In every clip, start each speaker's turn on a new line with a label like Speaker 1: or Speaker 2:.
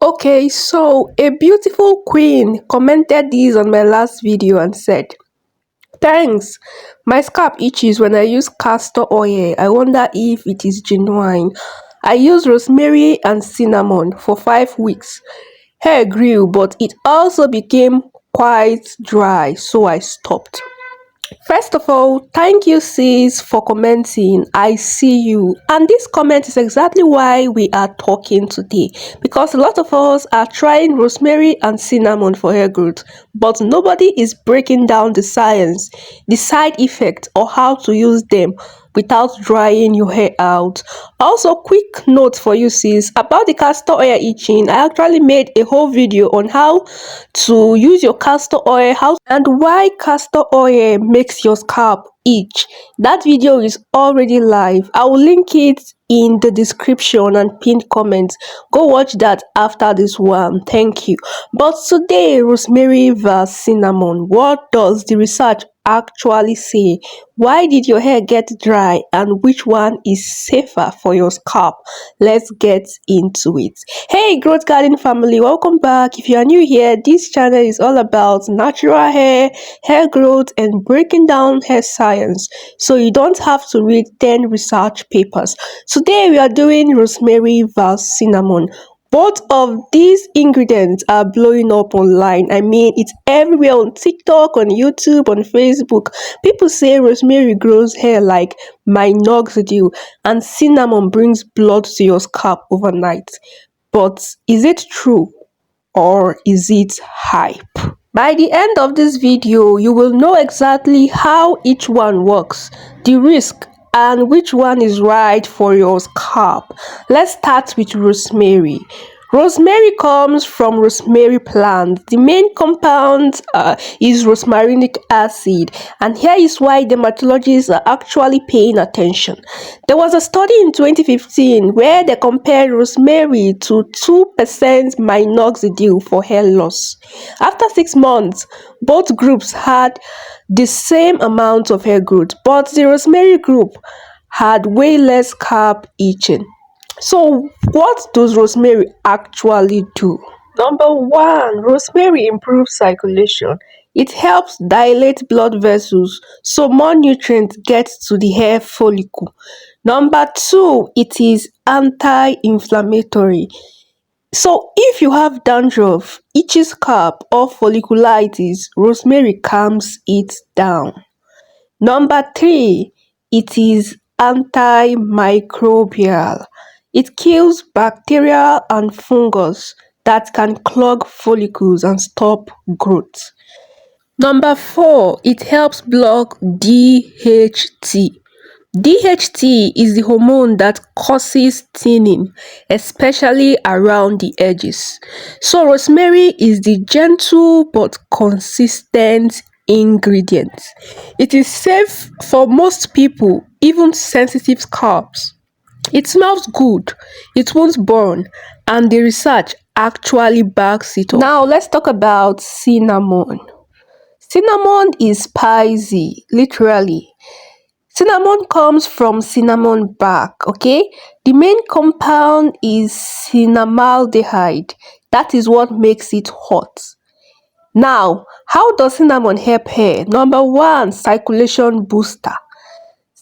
Speaker 1: Okay, so a beautiful queen commented this on my last video and said, "Thanks, my scalp itches when I use castor oil. I wonder if it is genuine. I used rosemary and cinnamon for 5 weeks. Hair grew, but it also became quite dry, so I stopped." First of all, thank you sis for commenting. I see you. And this comment is exactly why we are talking today. Because a lot of us are trying rosemary and cinnamon for hair growth, but nobody is breaking down the science, the side effects, or how to use them without drying your hair out. Also, quick note for you sis about the castor oil itching. I actually made a whole video on how to use your castor oil, how and why castor oil makes your scalp itch. That video is already live. I will link it in the description and pinned comments. Go watch that after this one. Thank you. But today, rosemary versus cinnamon. What does the research actually say? Why did your hair get dry, and which one is safer for your scalp? Let's get into it. Hey growth garden family, welcome back. If you are new here, this channel is all about natural hair growth and breaking down hair science, so you don't have to read 10 research papers. Today we are doing rosemary versus cinnamon. Both of these ingredients are blowing up online. I mean, it's everywhere on TikTok, on YouTube, on Facebook. People say rosemary grows hair like minoxidil and cinnamon brings blood to your scalp overnight. But is it true or is it hype? By the end of this video, you will know exactly how each one works, the risk, and which one is right for your scalp. Let's start with rosemary. Rosemary comes from rosemary plant. The main compound is rosmarinic acid, and here is why dermatologists are actually paying attention. There was a study in 2015 where they compared rosemary to 2% minoxidil for hair loss. After 6 months, both groups had the same amount of hair growth, but the rosemary group had way less scalp itching. So, what does rosemary actually do? Number one, rosemary improves circulation. It helps dilate blood vessels so more nutrients get to the hair follicle. Number two, it is anti-inflammatory. So, if you have dandruff, itchy scalp, or folliculitis, rosemary calms it down. Number three, it is antimicrobial. It kills bacteria and fungus that can clog follicles and stop growth. Number four, it helps block DHT. DHT is the hormone that causes thinning, especially around the edges. So rosemary is the gentle but consistent ingredient. It is safe for most people, even sensitive scalps. It smells good, it won't burn, and the research actually backs it up. Now let's talk about cinnamon. Cinnamon is spicy, literally. Cinnamon comes from cinnamon bark, okay? The main compound is cinnamaldehyde. That is what makes it hot. Now, how does cinnamon help hair? Number one, circulation booster.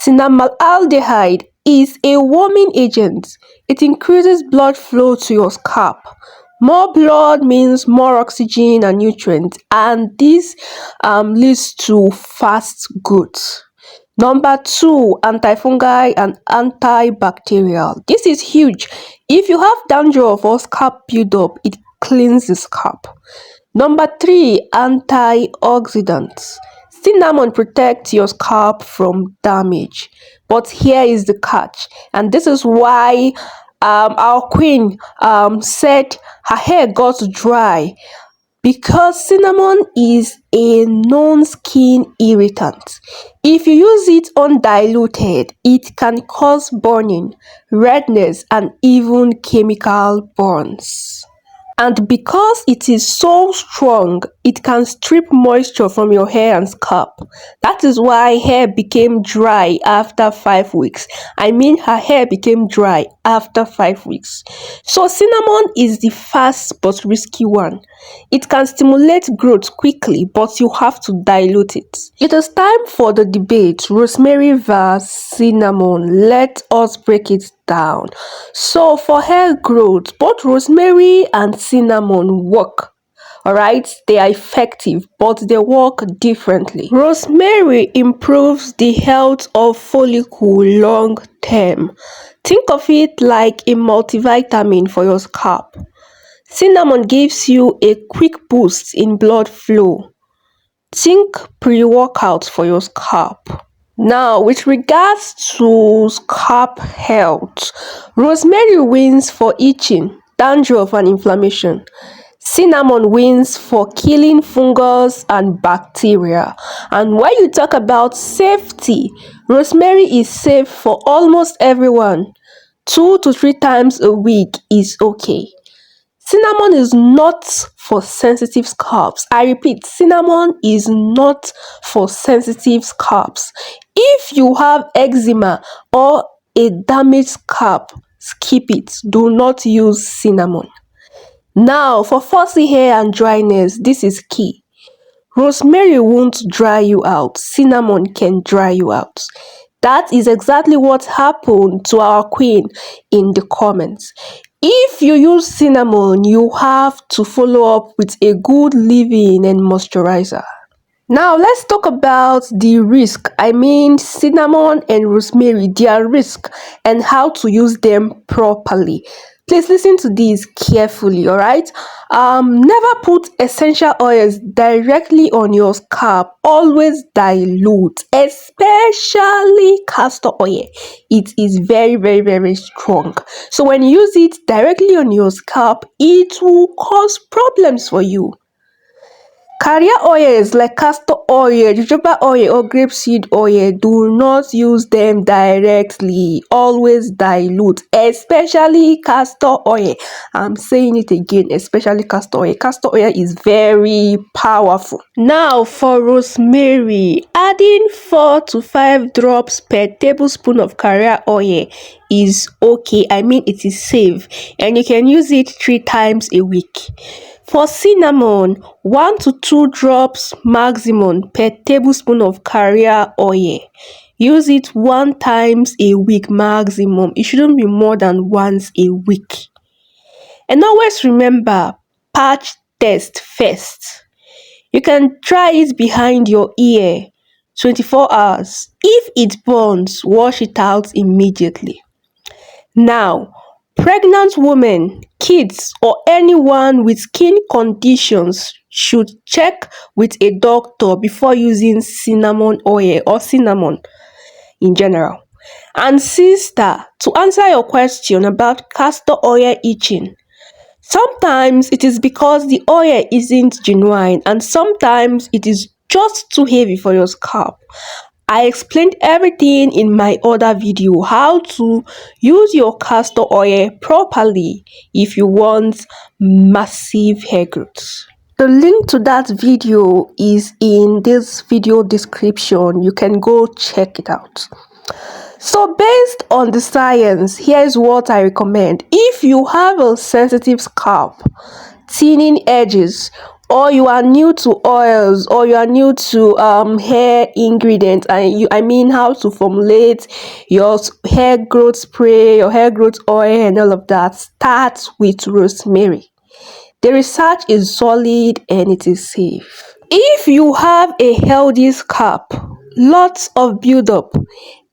Speaker 1: Cinnamaldehyde is a warming agent. It increases blood flow to your scalp. More blood means more oxygen and nutrients, and this leads to fast growth. Number two, antifungal and antibacterial. This is huge. If you have dandruff or scalp buildup, it cleans the scalp. Number three, antioxidants. Cinnamon protects your scalp from damage. But here is the catch, and this is why our queen said her hair got dry, because cinnamon is a known skin irritant. If you use it undiluted, it can cause burning, redness, and even chemical burns. And because it is so strong, it can strip moisture from your hair and scalp. That is why hair became dry after 5 weeks. I mean, her hair became dry after 5 weeks. So cinnamon is the fast but risky one. It can stimulate growth quickly, but you have to dilute it. It is time for the debate, rosemary vs cinnamon. Let us break it down. So for hair growth, both rosemary and cinnamon work. Alright, they are effective, but they work differently. Rosemary improves the health of follicle long term. Think of it like a multivitamin for your scalp. Cinnamon gives you a quick boost in blood flow. Think pre-workout for your scalp. Now, with regards to scalp health, rosemary wins for itching, dandruff, and inflammation. Cinnamon wins for killing fungus and bacteria. And when you talk about safety, rosemary is safe for almost everyone. 2 to 3 times a week is okay. Cinnamon is not for sensitive scalps. I repeat, cinnamon is not for sensitive scalps. If you have eczema or a damaged scalp, skip it. Do not use cinnamon. Now, for fussy hair and dryness, this is key. Rosemary won't dry you out. Cinnamon can dry you out. That is exactly what happened to our queen in the comments. If you use cinnamon, you have to follow up with a good leave-in and moisturizer. Now let's talk about the risk. I mean, cinnamon and rosemary, their risk and how to use them properly. Please listen to this carefully, all right? Never put essential oils directly on your scalp. Always dilute, especially castor oil. It is very, very, very strong. So when you use it directly on your scalp, it will cause problems for you. Carrier oils like castor oil, jojoba oil or grapeseed oil, do not use them directly. Always dilute, especially castor oil. I'm saying it again, especially castor oil. Castor oil is very powerful. Now for rosemary, adding 4 to 5 drops per tablespoon of carrier oil is okay. I mean, it is safe and you can use it 3 times a week. For cinnamon, 1 to 2 drops maximum per tablespoon of carrier oil. Use it 1 times a week maximum. It shouldn't be more than once a week. And always remember, patch test first. You can try it behind your ear 24 hours. If it burns, wash it out immediately. Now, pregnant women, kids, or anyone with skin conditions should check with a doctor before using cinnamon oil or cinnamon in general. And sister, to answer your question about castor oil itching, sometimes it is because the oil isn't genuine and sometimes it is just too heavy for your scalp. I explained everything in my other video, how to use your castor oil properly if you want massive hair growth. The link to that video is in this video description. You can go check it out. So based on the science, here's what I recommend. If you have a sensitive scalp, thinning edges, or you are new to oils, or you are new to hair ingredients, and I mean how to formulate your hair growth spray, your hair growth oil and all of that, start with rosemary. The research is solid and it is safe. If you have a healthy scalp, lots of buildup,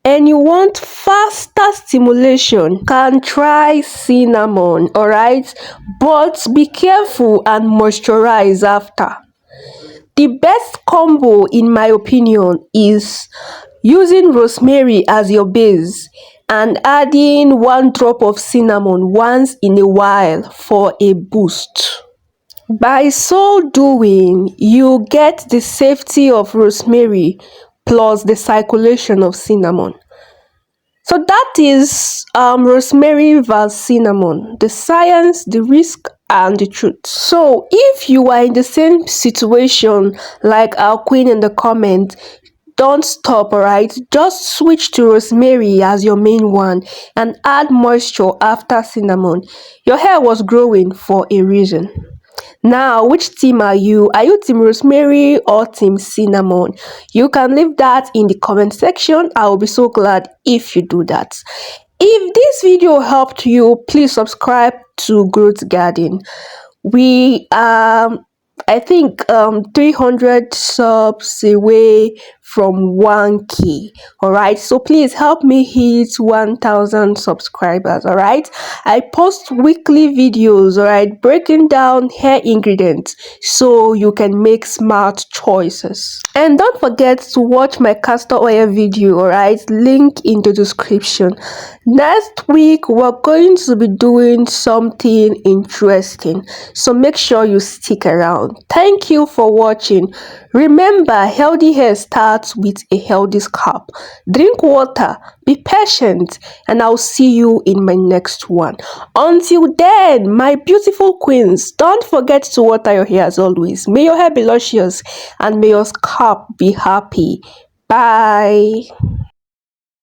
Speaker 1: and you want faster stimulation, can try cinnamon, alright? But be careful and moisturize after. The best combo, in my opinion, is using rosemary as your base and adding 1 drop of cinnamon once in a while for a boost. By so doing, you get the safety of rosemary plus the circulation of cinnamon. So that is rosemary vs cinnamon, the science, the risk, and the truth. So if you are in the same situation like our queen in the comment, don't stop, alright? Just switch to rosemary as your main one and add moisture after cinnamon. Your hair was growing for a reason. Now, which team are you? Are you team rosemary or team cinnamon? You can leave that in the comment section. I will be so glad if you do that. If this video helped you, please subscribe to Growth Garden. We I think 300 subs away from 1k. All right, so please help me hit 1000 subscribers. All right, I post weekly videos, all right, breaking down hair ingredients so you can make smart choices. And don't forget to watch my castor oil video, all right, link in the description. Next week we're going to be doing something interesting, so make sure you stick around. Thank you for watching. Remember, healthy hair starts with a healthy scalp. Drink water, be patient, and I'll see you in my next one. Until then, my beautiful queens, don't forget to water your hair as always. May your hair be luscious and may your scalp be happy. Bye.